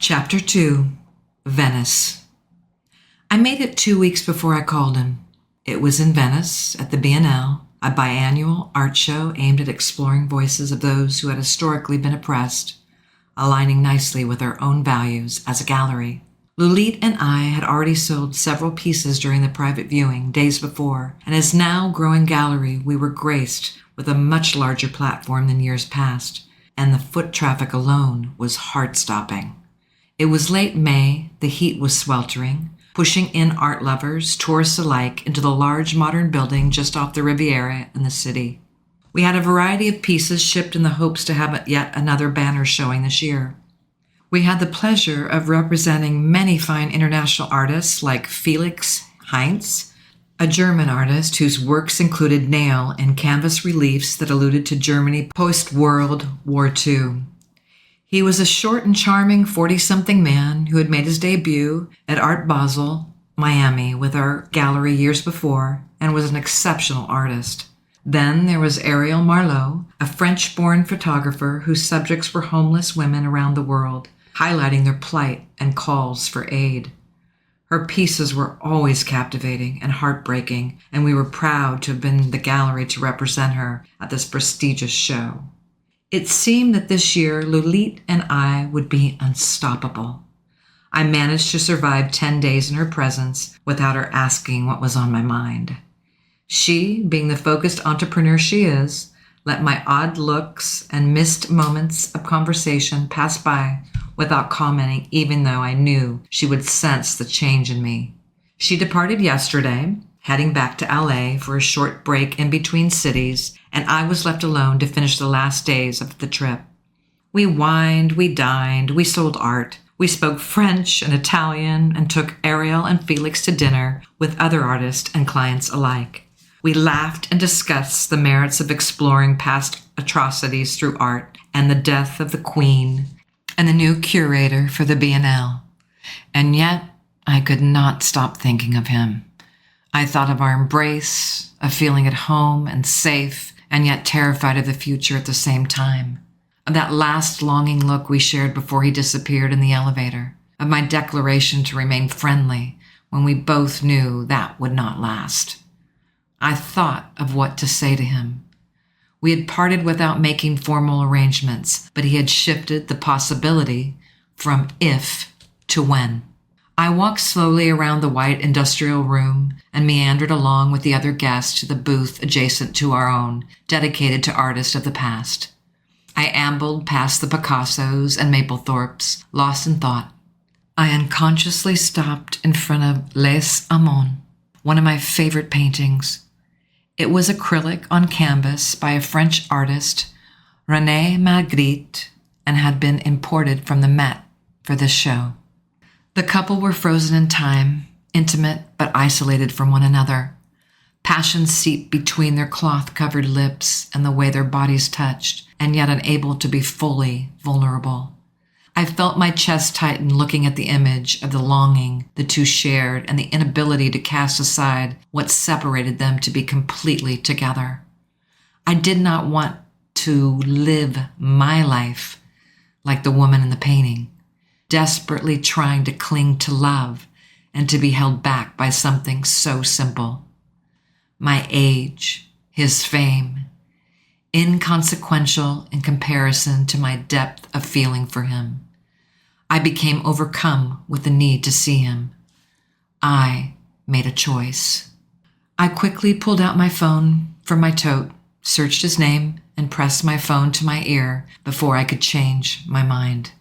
Chapter 2, Venice. I made it 2 weeks before I called him. It was in Venice, at the Biennale, a biannual art show aimed at exploring voices of those who had historically been oppressed, aligning nicely with our own values as a gallery. Lulit and I had already sold several pieces during the private viewing days before, and as now growing gallery, we were graced with a much larger platform than years past, and the foot traffic alone was heart-stopping. It was late May, the heat was sweltering, pushing in art lovers, tourists alike, into the large modern building just off the Riviera in the city. We had a variety of pieces shipped in the hopes to have yet another banner showing this year. We had the pleasure of representing many fine international artists like Felix Heinz, a German artist whose works included nail and canvas reliefs that alluded to Germany post-World War II. He was a short and charming 40-something man who had made his debut at Art Basel, Miami, with our gallery years before, and was an exceptional artist. Then there was Ariel Marleau, a French-born photographer whose subjects were homeless women around the world, highlighting their plight and calls for aid. Her pieces were always captivating and heartbreaking, and we were proud to have been the gallery to represent her at this prestigious show. It seemed that this year Lulit and I would be unstoppable. I managed to survive 10 days in her presence without her asking what was on my mind. She, being the focused entrepreneur she is, let my odd looks and missed moments of conversation pass by without commenting, even though I knew she would sense the change in me. She departed yesterday, heading back to LA for a short break in between cities, and I was left alone to finish the last days of the trip. We wined, we dined, we sold art. We spoke French and Italian and took Ariel and Felix to dinner with other artists and clients alike. We laughed and discussed the merits of exploring past atrocities through art and the death of the Queen and the new curator for the Biennale. And yet, I could not stop thinking of him. I thought of our embrace, of feeling at home and safe, and yet terrified of the future at the same time. Of that last longing look we shared before he disappeared in the elevator. Of my declaration to remain friendly when we both knew that would not last. I thought of what to say to him. We had parted without making formal arrangements, but he had shifted the possibility from if to when. I walked slowly around the white industrial room and meandered along with the other guests to the booth adjacent to our own, dedicated to artists of the past. I ambled past the Picassos and Mapplethorpes, lost in thought. I unconsciously stopped in front of Les Amants, one of my favorite paintings. It was acrylic on canvas by a French artist, René Magritte, and had been imported from the Met for this show. The couple were frozen in time, intimate but isolated from one another. Passion seeped between their cloth-covered lips and the way their bodies touched, and yet unable to be fully vulnerable. I felt my chest tighten looking at the image of the longing the two shared and the inability to cast aside what separated them to be completely together. I did not want to live my life like the woman in the painting, desperately trying to cling to love and to be held back by something so simple. My age, his fame, inconsequential in comparison to my depth of feeling for him. I became overcome with the need to see him. I made a choice. I quickly pulled out my phone from my tote, searched his name, and pressed my phone to my ear before I could change my mind.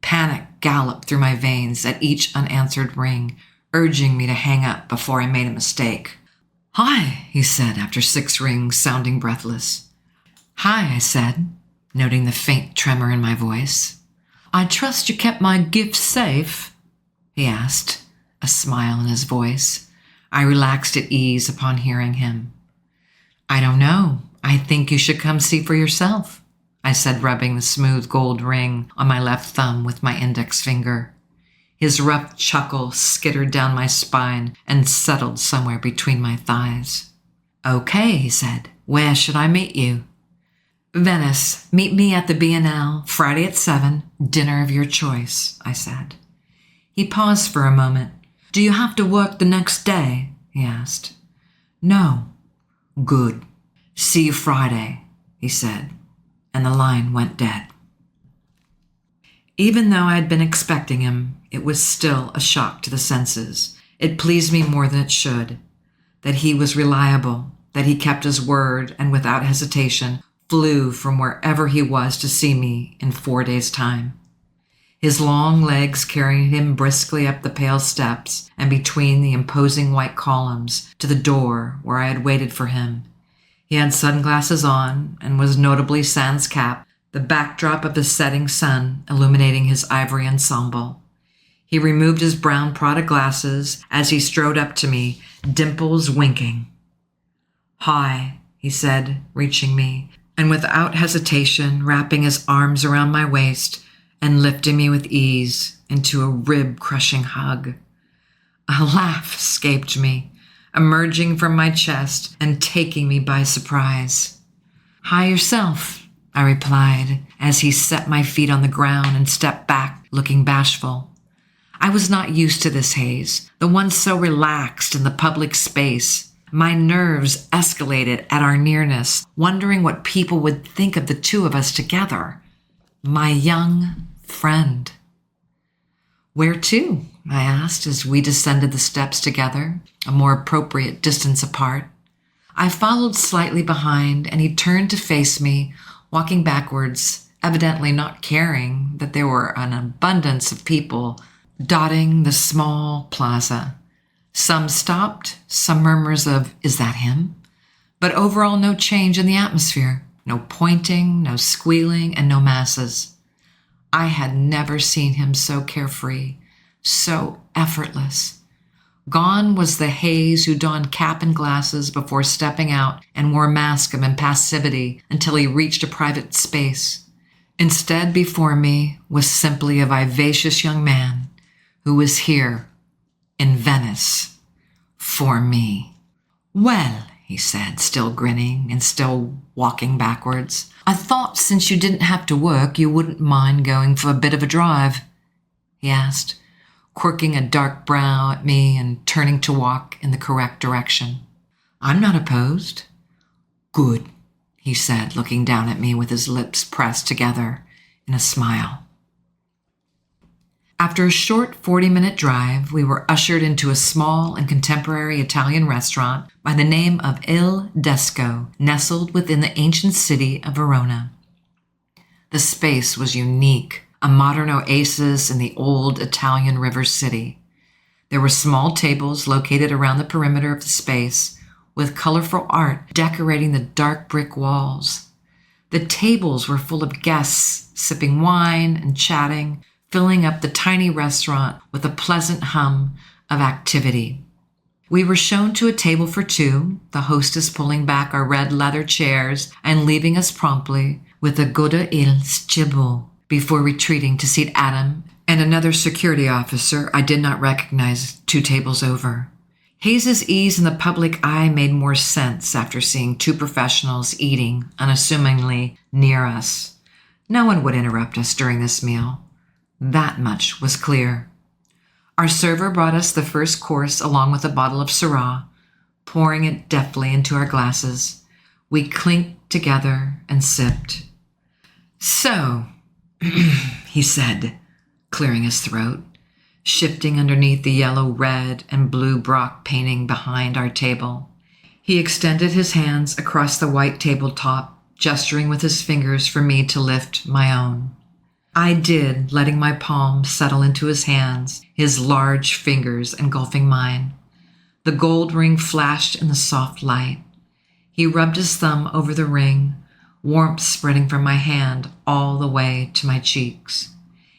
Panic galloped through my veins at each unanswered ring, urging me to hang up before I made a mistake. "Hi," he said after 6 rings, sounding breathless. "Hi," I said, noting the faint tremor in my voice. "I trust you kept my gift safe?" he asked, a smile in his voice. I relaxed at ease upon hearing him. "I don't know. I think you should come see for yourself," I said, rubbing the smooth gold ring on my left thumb with my index finger. His rough chuckle skittered down my spine and settled somewhere between my thighs. "Okay," he said. "Where should I meet you?" Venice, meet me at the B&L, Friday at 7, dinner of your choice, I said. He paused for a moment. Do you have to work the next day? He asked. No. Good. See you Friday, he said, and the line went dead. Even though I had been expecting him, it was still a shock to the senses. It pleased me more than it should, that he was reliable, that he kept his word and without hesitation flew from wherever he was to see me in 4 days' time. His long legs carried him briskly up the pale steps and between the imposing white columns to the door where I had waited for him. He had sunglasses on and was notably sans cap, the backdrop of the setting sun illuminating his ivory ensemble. He removed his brown Prada glasses as he strode up to me, dimples winking. Hi, he said, reaching me, and without hesitation wrapping his arms around my waist and lifting me with ease into a rib-crushing hug. A laugh escaped me, emerging from my chest and taking me by surprise. Hi yourself, I replied, as he set my feet on the ground and stepped back, looking bashful. I was not used to this haze, the one so relaxed in the public space. My nerves escalated at our nearness, wondering what people would think of the two of us together. My young friend. Where to? I asked as we descended the steps together, a more appropriate distance apart. I followed slightly behind, and he turned to face me, walking backwards, evidently not caring that there were an abundance of people dotting the small plaza. Some stopped, some murmurs of, "Is that him?" But overall no change in the atmosphere, no pointing, no squealing, and no masses. I had never seen him so carefree, so effortless. Gone was the haze who donned cap and glasses before stepping out and wore a mask of impassivity until he reached a private space. Instead, before me was simply a vivacious young man who was here in Venice for me. Well, he said, still grinning and still walking backwards, I thought since you didn't have to work, you wouldn't mind going for a bit of a drive, he asked, quirking a dark brow at me and turning to walk in the correct direction. I'm not opposed. Good, he said, looking down at me with his lips pressed together in a smile. After a short 40-minute drive, we were ushered into a small and contemporary Italian restaurant by the name of Il Desco, nestled within the ancient city of Verona. The space was unique, a modern oasis in the old Italian river city. There were small tables located around the perimeter of the space, with colorful art decorating the dark brick walls. The tables were full of guests sipping wine and chatting, filling up the tiny restaurant with a pleasant hum of activity. We were shown to a table for two, the hostess pulling back our red leather chairs and leaving us promptly with a Gode il cibo before retreating to seat Adam and another security officer I did not recognize 2 tables over. Hayes's ease in the public eye made more sense after seeing 2 professionals eating unassumingly near us. No one would interrupt us during this meal. That much was clear. Our server brought us the first course along with a bottle of Syrah, pouring it deftly into our glasses. We clinked together and sipped. So, he said, clearing his throat, shifting underneath the yellow, red, and blue Brock painting behind our table. He extended his hands across the white tabletop, gesturing with his fingers for me to lift my own. I did, letting my palm settle into his hands, his large fingers engulfing mine. The gold ring flashed in the soft light. He rubbed his thumb over the ring, warmth spreading from my hand all the way to my cheeks.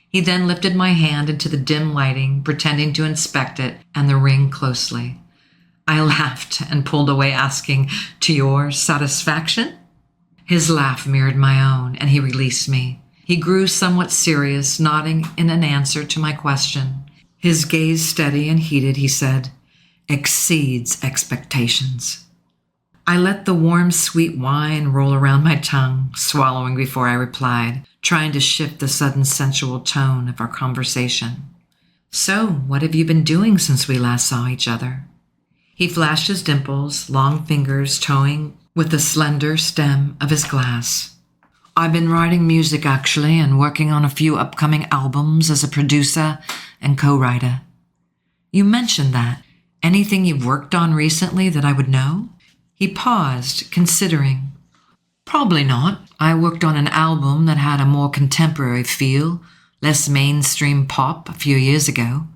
He then lifted my hand into the dim lighting, pretending to inspect it and the ring closely. I laughed and pulled away, asking, "To your satisfaction?" His laugh mirrored my own, and he released me. He grew somewhat serious, nodding in an answer to my question. His gaze steady and heated, he said, "Exceeds expectations." I let the warm, sweet wine roll around my tongue, swallowing before I replied, trying to shift the sudden sensual tone of our conversation. So, what have you been doing since we last saw each other? He flashed his dimples, long fingers toying with the slender stem of his glass. I've been writing music, actually, and working on a few upcoming albums as a producer and co-writer. You mentioned that. Anything you've worked on recently that I would know? He paused, considering. Probably not. I worked on an album that had a more contemporary feel, less mainstream pop a few years ago.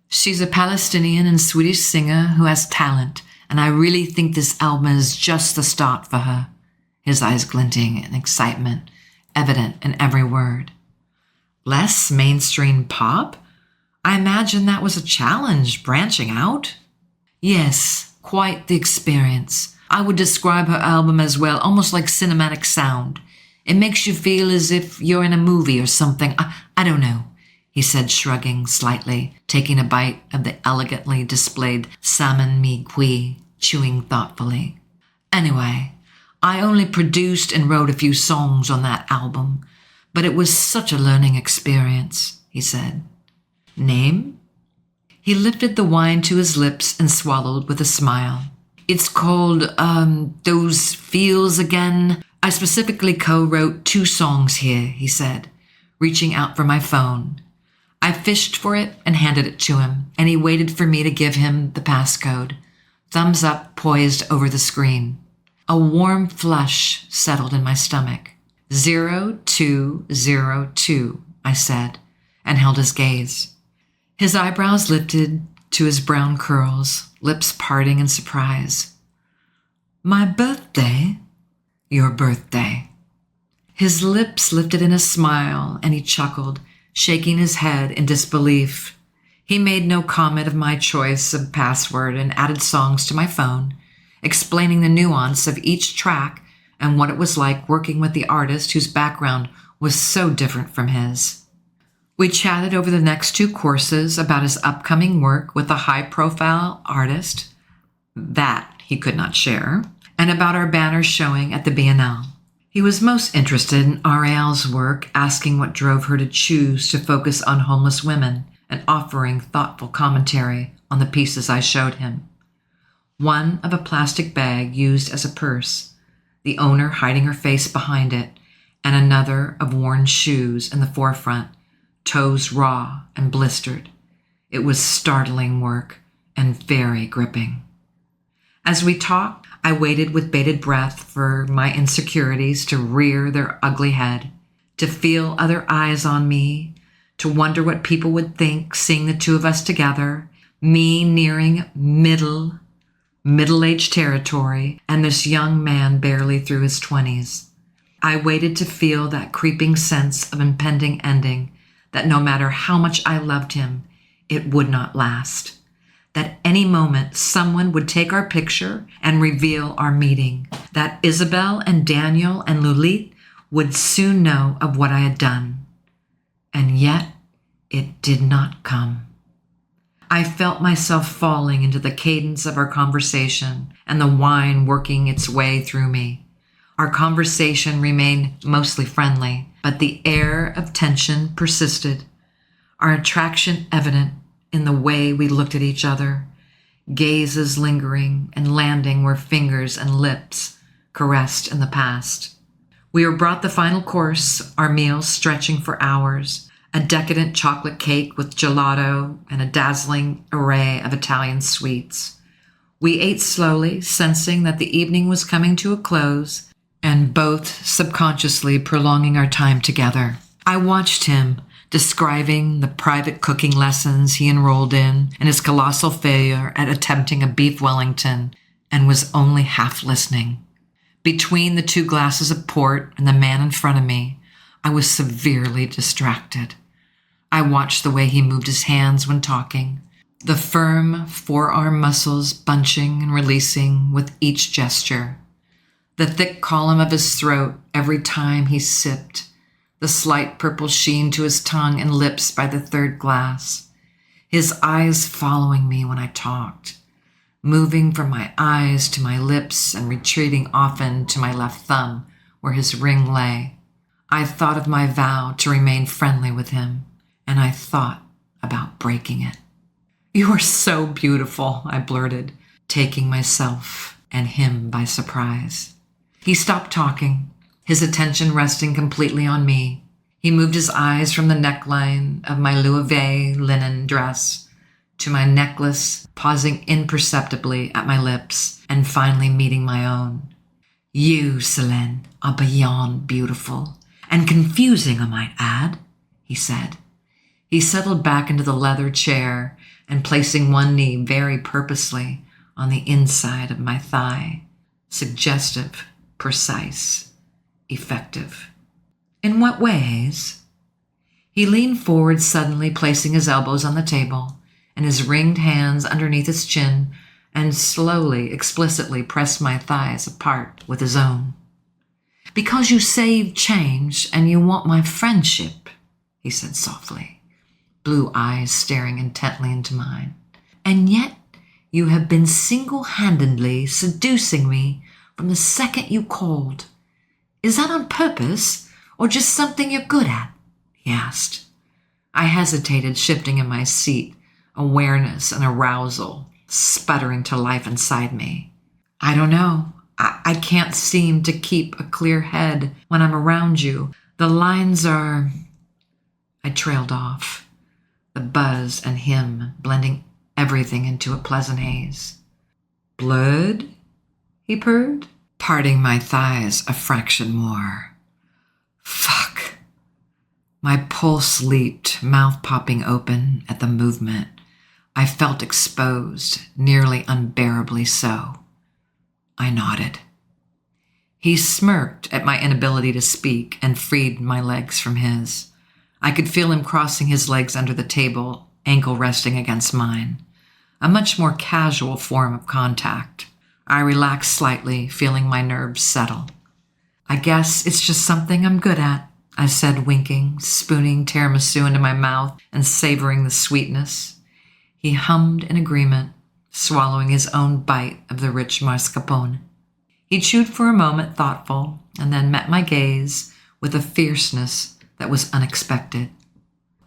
She's a Palestinian and Swedish singer who has talent, and I really think this album is just the start for her. His eyes glinting in excitement, evident in every word. Less mainstream pop? I imagine that was a challenge, branching out? Yes, quite the experience. I would describe her album as well, almost like cinematic sound. It makes you feel as if you're in a movie or something. I don't know, he said, shrugging slightly, taking a bite of the elegantly displayed salmon mi qui, chewing thoughtfully. Anyway, I only produced and wrote a few songs on that album, but it was such a learning experience, he said. Name? He lifted the wine to his lips and swallowed with a smile. It's called, Those Feels Again. I specifically co-wrote 2 songs here, he said, reaching out for my phone. I fished for it and handed it to him, and he waited for me to give him the passcode. Thumbs up poised over the screen. A warm flush settled in my stomach. 0202, I said, and held his gaze. His eyebrows lifted to his brown curls, lips parting in surprise. My birthday? Your birthday. His lips lifted in a smile, and he chuckled, shaking his head in disbelief. He made no comment of my choice of password and added songs to my phone, explaining the nuance of each track and what it was like working with the artist whose background was so different from his. We chatted over the next 2 courses about his upcoming work with a high-profile artist, that he could not share, and about our banner showing at the Biennale. He was most interested in Ariel's work, asking what drove her to choose to focus on homeless women and offering thoughtful commentary on the pieces I showed him. One of a plastic bag used as a purse, the owner hiding her face behind it, and another of worn shoes in the forefront, toes raw and blistered. It was startling work and very gripping. As we talked, I waited with bated breath for my insecurities to rear their ugly head, to feel other eyes on me, to wonder what people would think seeing the 2 of us together, me nearing middle-aged territory, and this young man barely through his 20s. I waited to feel that creeping sense of impending ending, that no matter how much I loved him, it would not last. That any moment someone would take our picture and reveal our meeting. That Isabel and Daniel and Lulit would soon know of what I had done. And yet, it did not come. I felt myself falling into the cadence of our conversation and the wine working its way through me. Our conversation remained mostly friendly, but the air of tension persisted, our attraction evident in the way we looked at each other, gazes lingering and landing where fingers and lips caressed in the past. We were brought the final course, our meals stretching for hours, a decadent chocolate cake with gelato and a dazzling array of Italian sweets. We ate slowly, sensing that the evening was coming to a close, and both subconsciously prolonging our time together. I watched him, describing the private cooking lessons he enrolled in and his colossal failure at attempting a beef Wellington, and was only half listening. Between the 2 glasses of port and the man in front of me, I was severely distracted. I watched the way he moved his hands when talking, the firm forearm muscles bunching and releasing with each gesture, the thick column of his throat every time he sipped, the slight purple sheen to his tongue and lips by the 3rd glass, his eyes following me when I talked, moving from my eyes to my lips and retreating often to my left thumb where his ring lay. I thought of my vow to remain friendly with him, and I thought about breaking it. "You are so beautiful," I blurted, taking myself and him by surprise. He stopped talking, his attention resting completely on me. He moved his eyes from the neckline of my Louis linen dress to my necklace, pausing imperceptibly at my lips and finally meeting my own. "You, Céline, are beyond beautiful, and confusing, I might add," he said. He settled back into the leather chair and placing one knee very purposely on the inside of my thigh. Suggestive, precise, effective. "In what ways?" He leaned forward suddenly, placing his elbows on the table and his ringed hands underneath his chin, and slowly, explicitly pressed my thighs apart with his own. "Because you say you've changed and you want my friendship," he said softly, blue eyes staring intently into mine. "And yet you have been single-handedly seducing me from the second you called. Is that on purpose or just something you're good at?" he asked. I hesitated, shifting in my seat, awareness and arousal sputtering to life inside me. "I don't know. I can't seem to keep a clear head when I'm around you. The lines are..." I trailed off, the buzz and him blending everything into a pleasant haze. "Blurred?" he purred, parting my thighs a fraction more. Fuck. My pulse leaped, mouth popping open at the movement. I felt exposed, nearly unbearably so. I nodded. He smirked at my inability to speak and freed my legs from his. I could feel him crossing his legs under the table, ankle resting against mine. A much more casual form of contact. I relaxed slightly, feeling my nerves settle. "I guess it's just something I'm good at," I said, winking, spooning tiramisu into my mouth and savoring the sweetness. He hummed in agreement, swallowing his own bite of the rich mascarpone. He chewed for a moment, thoughtful, and then met my gaze with a fierceness that was unexpected.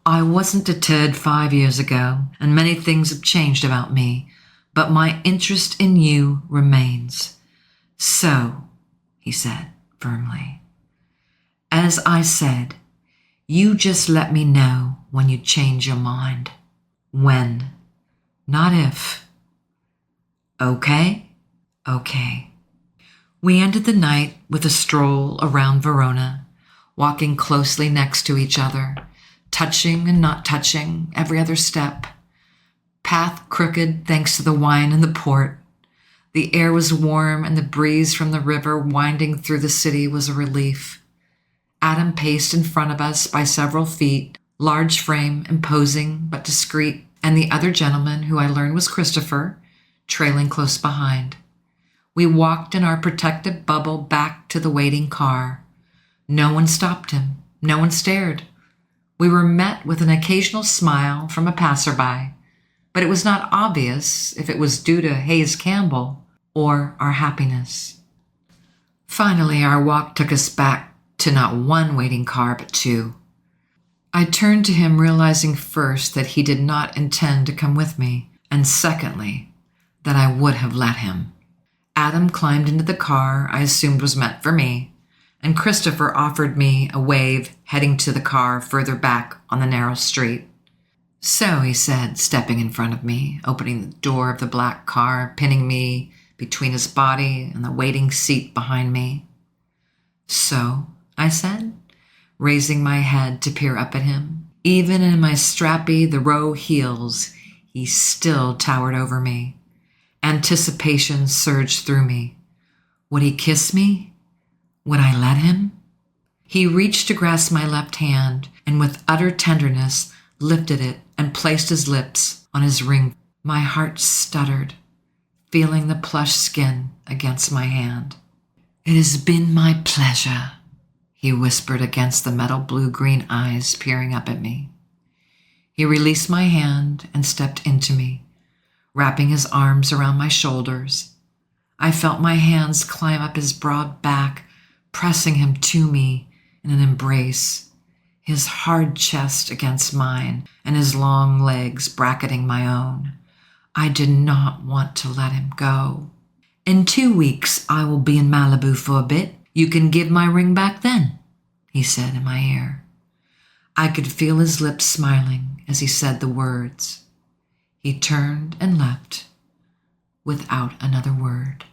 "I wasn't deterred 5 years ago, and many things have changed about me, but my interest in you remains. So," he said firmly, "as I said, you just let me know when you change your mind. When, not if. Okay?" "Okay." We ended the night with a stroll around Verona, walking closely next to each other, touching and not touching every other step. Path crooked thanks to the wine and the port. The air was warm and the breeze from the river winding through the city was a relief. Adam paced in front of us by several feet, large frame, imposing but discreet, and the other gentleman, who I learned was Christopher, trailing close behind. We walked in our protective bubble back to the waiting car. No one stopped him. No one stared. We were met with an occasional smile from a passerby, but it was not obvious if it was due to Hayes Campbell or our happiness. Finally, our walk took us back to not one waiting car, but two. I turned to him, realizing first that he did not intend to come with me, and secondly, that I would have let him. Adam climbed into the car I assumed was meant for me, and Christopher offered me a wave, heading to the car further back on the narrow street. "So," he said, stepping in front of me, opening the door of the black car, pinning me between his body and the waiting seat behind me. "So," I said, raising my head to peer up at him. Even in my strappy, the row heels, he still towered over me. Anticipation surged through me. Would he kiss me? Would I let him? He reached to grasp my left hand, and with utter tenderness lifted it and placed his lips on his ring. My heart stuttered, feeling the plush skin against my hand. "It has been my pleasure," he whispered against the metal blue-green eyes peering up at me. He released my hand and stepped into me, wrapping his arms around my shoulders. I felt my hands climb up his broad back, pressing him to me in an embrace, his hard chest against mine and his long legs bracketing my own. I did not want to let him go. In 2 weeks, I will be in Malibu for a bit. You can give my ring back then, he said in my ear. I could feel his lips smiling as he said the words. He turned and left without another word.